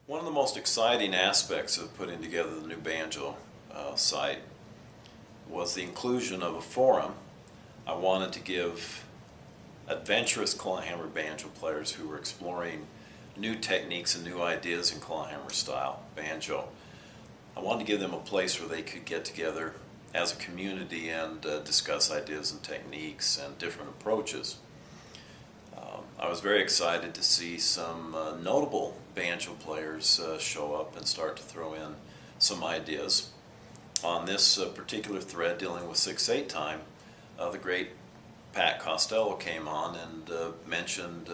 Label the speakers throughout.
Speaker 1: One of the most exciting aspects of putting together the new banjo site was the inclusion of a forum. I wanted to give adventurous clawhammer banjo players who were exploring new techniques and new ideas in clawhammer style banjo. I wanted to give them a place where they could get together as a community and discuss ideas and techniques and different approaches. I was very excited to see some notable banjo players show up and start to throw in some ideas. On this particular thread dealing with 6/8 time, the great Pat Costello came on and mentioned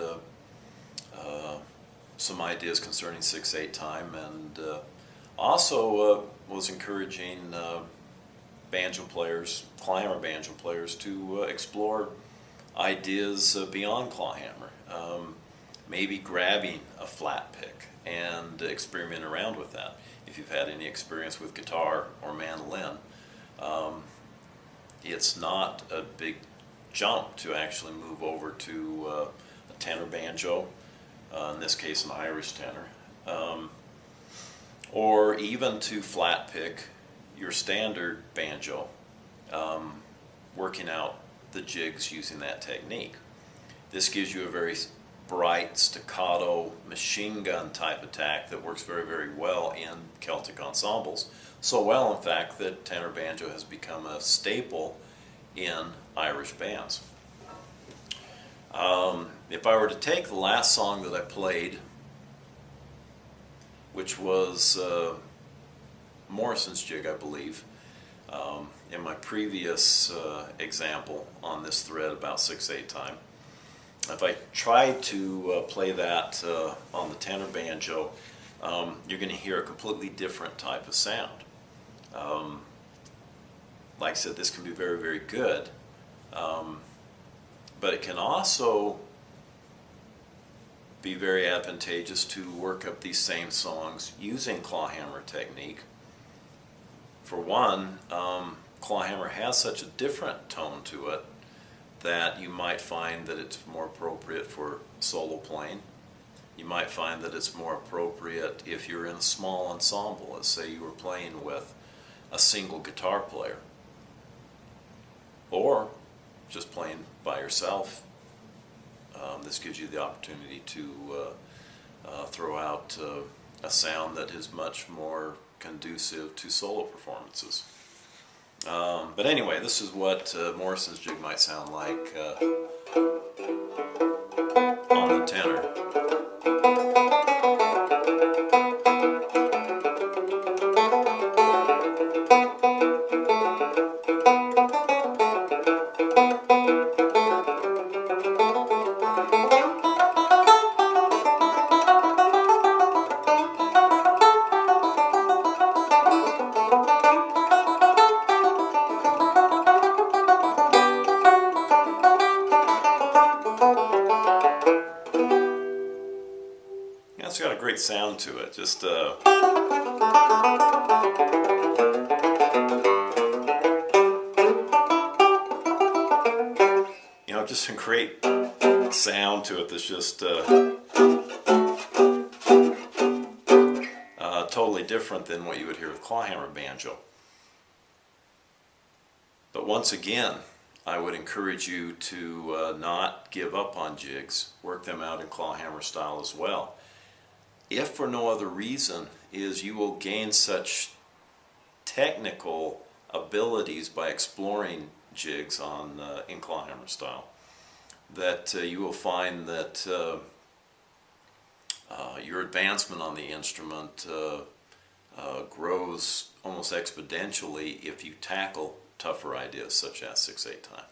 Speaker 1: some ideas concerning 6/8 time, and also was encouraging banjo players, clawhammer banjo players, to explore ideas beyond clawhammer. Maybe grabbing a flat pick and experiment around with that. If you've had any experience with guitar or mandolin, it's not a big jump to actually move over to a tenor banjo, in this case an Irish tenor, or even to flat pick your standard banjo, working out the jigs using that technique. This gives you a very bright staccato machine gun type attack that works very, very well in Celtic ensembles. So well, in fact, that tenor banjo has become a staple in Irish bands. If I were to take the last song that I played, which was Morrison's jig, I believe, in my previous example on this thread about 6/8 time, if I tried to play that on the tenor banjo, you're going to hear a completely different type of sound. Like I said, this can be very, very good, but it can also be very advantageous to work up these same songs using clawhammer technique. For one, clawhammer has such a different tone to it that you might find that it's more appropriate for solo playing. You might find that it's more appropriate if you're in a small ensemble. Let's say you were playing with a single guitar player, or just playing by yourself. This gives you the opportunity to throw out a sound that is much more conducive to solo performances. But anyway, this is what Morrison's jig might sound like on the tenor. It's got a great sound to it. Just just a great sound to it that's just totally different than what you would hear with clawhammer banjo. But once again, I would encourage you to not give up on jigs. Work them out in clawhammer style as well. If for no other reason, is you will gain such technical abilities by exploring jigs in clawhammer style that you will find that your advancement on the instrument grows almost exponentially if you tackle tougher ideas such as 6/8 time.